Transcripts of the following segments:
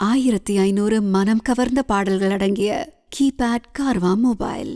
1500 மனம் கவர்ந்த பாடல்கள் அடங்கிய கீபேட் கார்வா மொபைல்.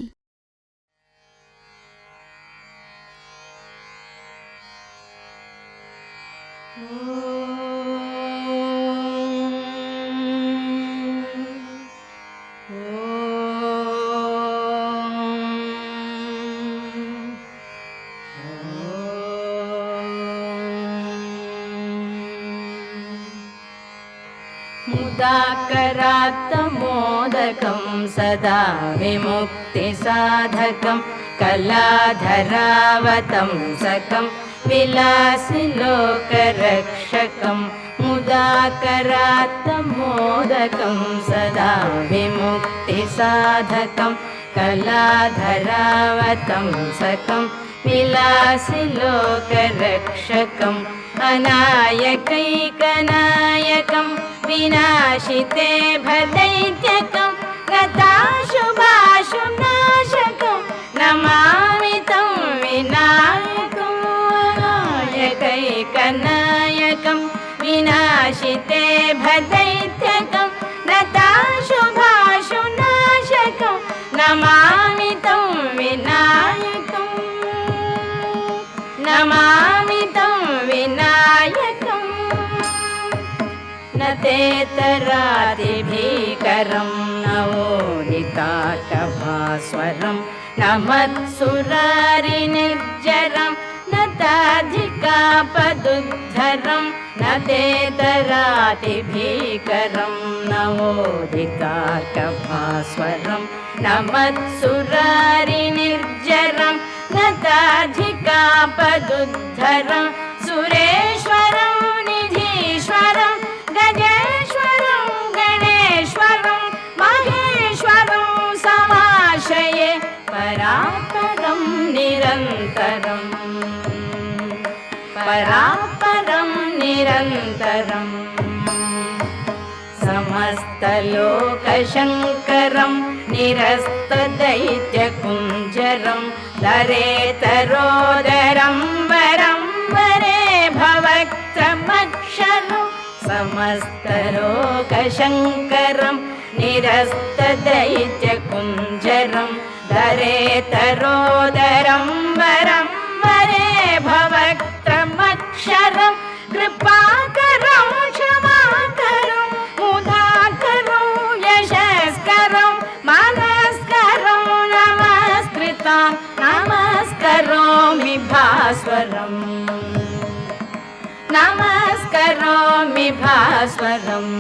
मुदाकरात्तमोदकं सदा विमुक्तिसाधकं कलाधरावतंसकं विलासिलोकरक्षकं मुदाकरात्तमोदकं सदा विमुक्तिसाधकं कलाधरावतंसकं विलासिलोकरक्षकं अनायकैकनायकं विनाशिते भदैत्यकं गताशुभाशुं नाशकं नमामि तं विनायकं अनायकैकनायकं विनाशिते भदैत्यकं गताशुभाशुं नाशकं नमामि तं विनायकं नमामि तं विनायकं न तेतरादिभीकरं नवोदिताकभास्वरं न मत्सुरारिनिर्जरं न ताधिकापदुद्धरं न तेतरादिभीकरं नवोदिताकभास्वरं न मत्सुरारिनिर्जरं न ताधिकापदुद्धरं सुरेश्वरं निधीश्वरं गजेश्वरं गणेश्वरं महेश्वरं समाश्रये परापरं निरन्तरं परापरं निरन्तरं समस्तलोकशङ्करं निरस्तदैत्यकुञ्जरं दरेतरोदरं वरं वरे भवक्त्रमक्षरं समस्तलोकशङ्करं निरस्तदैत्यकुञ्जरं दरेतरोदरं वरं वरे भवक्त्रमक्षरं कृपाकरं क्षमाकरं मुदाकरं यशस्करं मनस्करं नमस्कृतं नमस्करोमि भास्वरम् नमस्करोमि भास्वरम्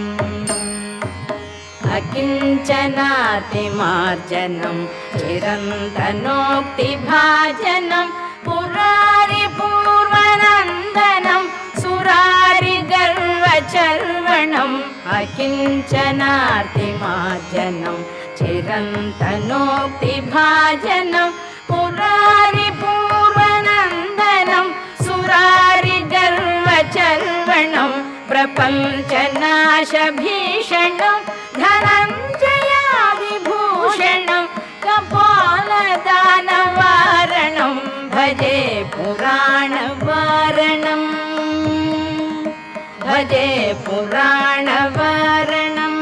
अकिञ्चनातिमार्जनं चिरन्तनोक्तिभाजनं पुरारिपूर्वनन्दनं सुरारिगर्वचर्वणम् अकिञ्चनातिमार्जनं चिरन्तनोक्तिभाजनं पुरारिपूर्वनन्दनं सुरारिगर्वचर्वणं प्रपञ्चनाशभीषणं धनञ्जयादिभूषणं कपालदानवारणं भजे पुराणवारणं भजे पुराणवारणं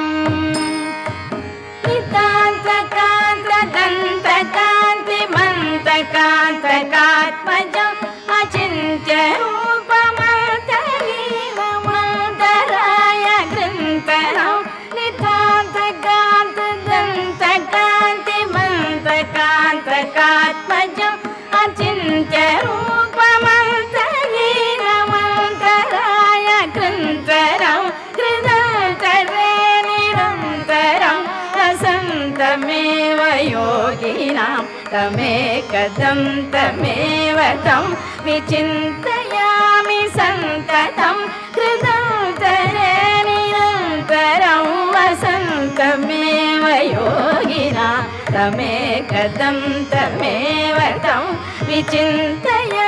नितान्तकान्तदन्तकान्तिमन्तकान्तकात्मजम् अचिन्त्यरूपमन्तलीलमन्तराय ग्रन्थरं नितान्तकान्तदन्तकान्तिमन्तकान्तकात्मजम् अचिन्त्यरूपमन्तलीलमन्तराय ग्रन्थरं कृतन्तरे निरन्तरं वसन्तमेव योगिनां तमेकदन्तमेव तं विचिन्तयामि सन्ततं कृतन्तरे निरन्तरं वसन्तमेव योगिनां तमेकदन्तमेव तं विचिन्तयामि